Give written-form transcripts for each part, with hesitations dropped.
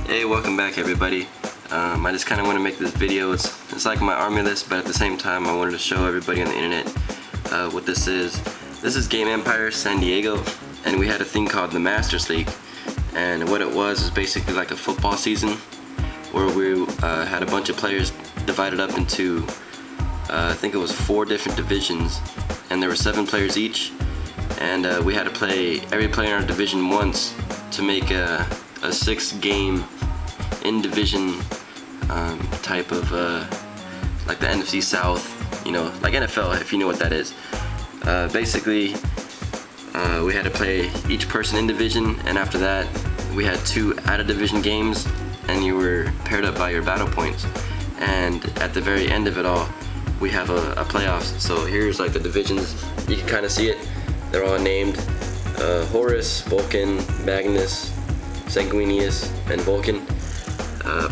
Hey, welcome back everybody. I just kind of want to make this video. It's like my army list, but at the same time I wanted to show everybody on the internet what this is. This is Game Empire San Diego, and we had a thing called the Masters League, and what it was is basically like a football season where we had a bunch of players divided up into I think it was 4 different divisions, and there were 7 players each, and we had to play every player in our division once to make a 6-game in-division type of like the NFC South, you know, like NFL, if you know what that is. Basically, we had to play each person in division, and after that we had 2 out-of-division games, and you were paired up by your battle points. And at the very end of it all, we have a playoffs. So here's like the divisions. You can kind of see it. They're all named Horus, Vulcan, Magnus, Sanguinius, and Vulcan,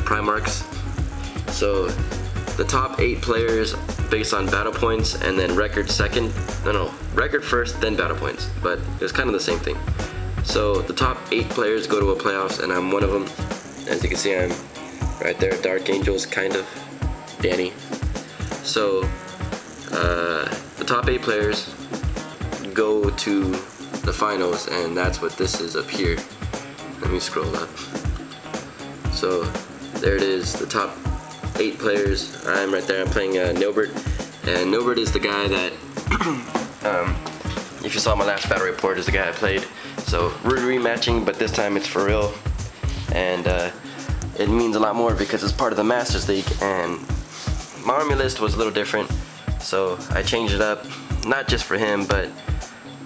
Primarchs. So the top 8 players based on battle points, and then record second. No, record first, then battle points. But it's kind of the same thing. So the top 8 players go to a playoffs, and I'm one of them. As you can see, I'm right there. Dark Angels, kind of. Danny. So the top 8 players go to the finals, and that's what this is up here. Let me scroll up. So there it is, the top 8 players. I'm right there. I'm playing Nobert, and Nobert is the guy that if you saw my last battle report, is the guy I played. So we're rematching, but this time it's for real, and it means a lot more because it's part of the Masters League, and my army list was a little different, so I changed it up, not just for him, but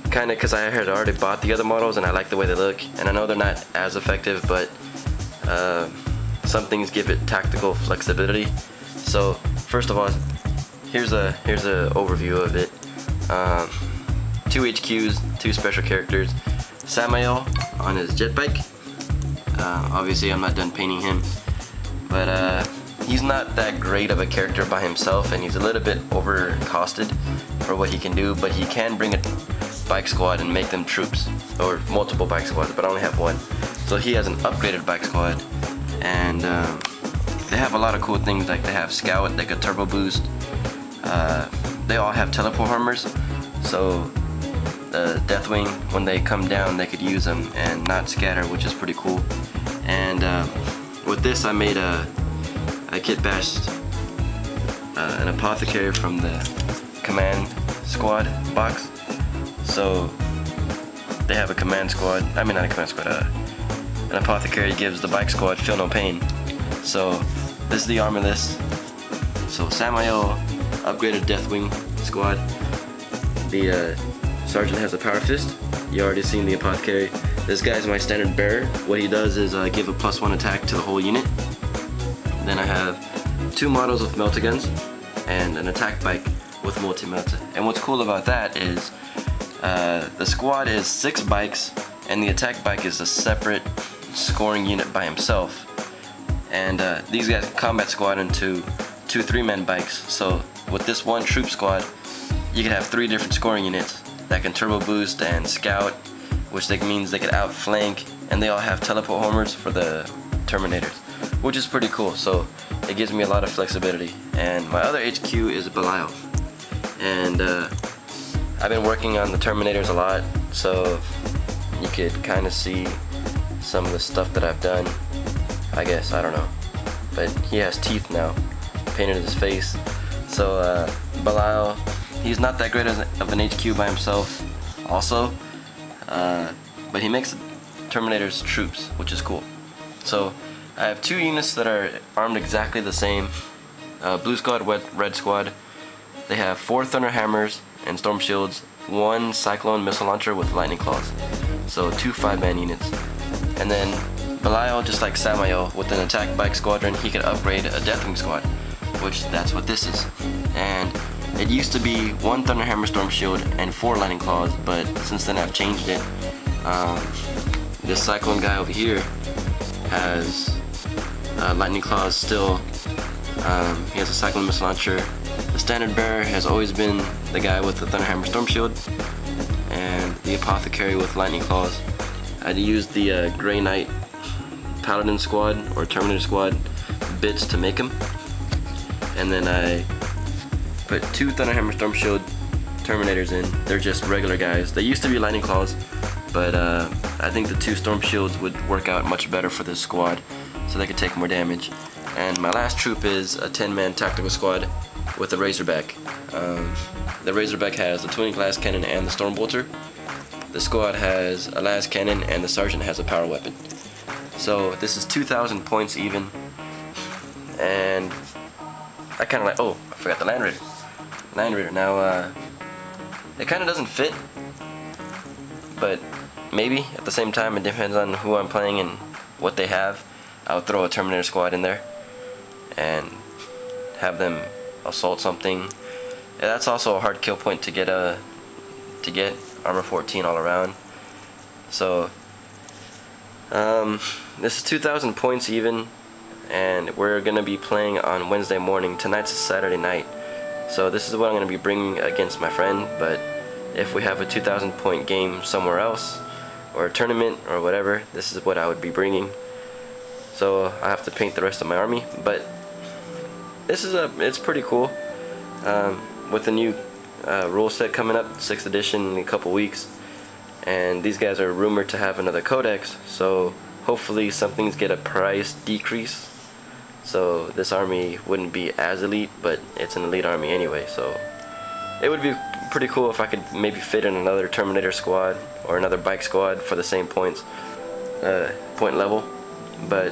kind of because I had already bought the other models and I like the way they look, and I know they're not as effective, but some things give it tactical flexibility. So first of all, here's a overview of it. 2 HQs, 2 special characters. Samael on his jet bike. Obviously I'm not done painting him, but he's not that great of a character by himself, and he's a little bit overcosted for what he can do, but he can bring a bike squad and make them troops, or multiple bike squads, but I only have one. So he has an upgraded bike squad, and they have a lot of cool things, like they have Scout, they got turbo boost, they all have teleport armors, so the Deathwing, when they come down, they could use them and not scatter, which is pretty cool. And with this I made I kit bashed an apothecary from the command squad box. So they have a command squad, I mean not a command squad, an apothecary gives the bike squad feel no pain. So this is the armor list. So Samael, upgraded Deathwing squad. The sergeant has a power fist. You already seen the apothecary. This guy's my standard bearer. What he does is give a +1 attack to the whole unit. Then I have 2 models with melta-guns and an attack bike with multi-melta. And what's cool about that is the squad is 6 bikes, and the attack bike is a separate scoring unit by himself. And these guys combat squad into 2 3-man bikes. So with this one troop squad, you can have 3 different scoring units that can turbo boost and scout, which means they can outflank, and they all have teleport homers for the Terminators, which is pretty cool. So it gives me a lot of flexibility. And my other HQ is Belial, and I've been working on the Terminators a lot, so you could kind of see some of the stuff that I've done, I guess, I don't know. But he has teeth now, painted his face. So Belial, he's not that great of an HQ by himself also, but he makes the Terminators troops, which is cool. So I have 2 units that are armed exactly the same. Blue squad, red squad. They have 4 thunder hammers and storm shields, 1 cyclone missile launcher with lightning claws. So 2 5-man units. And then Belial, just like Samael, with an attack bike squadron, he could upgrade a Deathwing squad, which that's what this is. And it used to be 1 thunder hammer storm shield and 4 lightning claws, but since then I've changed it. This cyclone guy over here has lightning claws still. He has a cyclone missile launcher. The standard bearer has always been the guy with the Thunderhammer Storm Shield, and the apothecary with lightning claws. I used the Grey Knight Paladin squad or Terminator squad bits to make them, and then I put 2 Thunderhammer Storm Shield Terminators in. They're just regular guys. They used to be Lightning Claws, but I think the 2 Storm Shields would work out much better for this squad, so they could take more damage. And my last troop is a 10-man tactical squad with the Razorback. The Razorback has the twin glass cannon and the Storm Bolter. The squad has a las cannon and the sergeant has a power weapon. So this is 2,000 points even, and I kind of like, oh, I forgot the Land Raider. Land Raider. Now it kind of doesn't fit, but maybe at the same time it depends on who I'm playing and what they have. I'll throw a Terminator squad in there and have them assault something. Yeah, that's also a hard kill point to get armor 14 all around. So this is 2,000 points even, and we're gonna be playing on Wednesday morning. Tonight's a Saturday night, so this is what I'm gonna be bringing against my friend. But if we have a 2,000 point game somewhere else, or a tournament or whatever, this is what I would be bringing. So I have to paint the rest of my army, but this is it's pretty cool. With the new rule set coming up, 6th edition, in a couple weeks, and these guys are rumored to have another codex, so hopefully some things get a price decrease, so this army wouldn't be as elite, but it's an elite army anyway. So it would be pretty cool if I could maybe fit in another Terminator squad or another bike squad for the same point level, but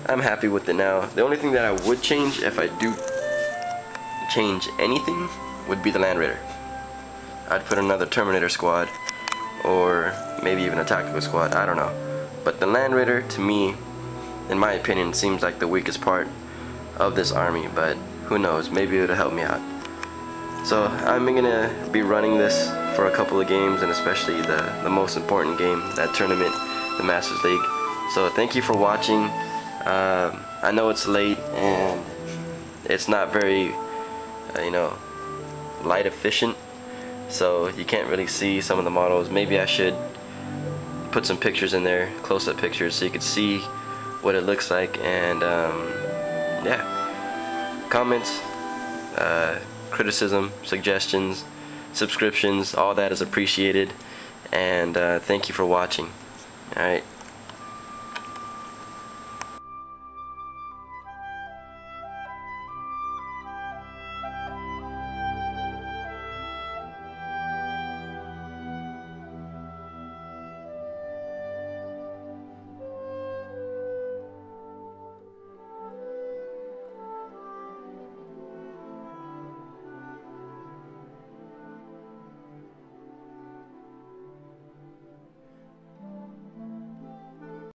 I'm happy with it now. The only thing that I would change, if I do change anything, would be the Land Raider. I'd put another Terminator squad, or maybe even a tactical squad, I don't know. But the Land Raider, to me, in my opinion, seems like the weakest part of this army, but who knows, maybe it'll help me out. So I'm gonna be running this for a couple of games, and especially the most important game, that tournament, the Masters League. So thank you for watching. I know it's late and it's not very light efficient, so you can't really see some of the models. Maybe I should put some pictures in there, close-up pictures, so you could see what it looks like. And yeah, comments, criticism, suggestions, subscriptions, all that is appreciated. And thank you for watching. Alright.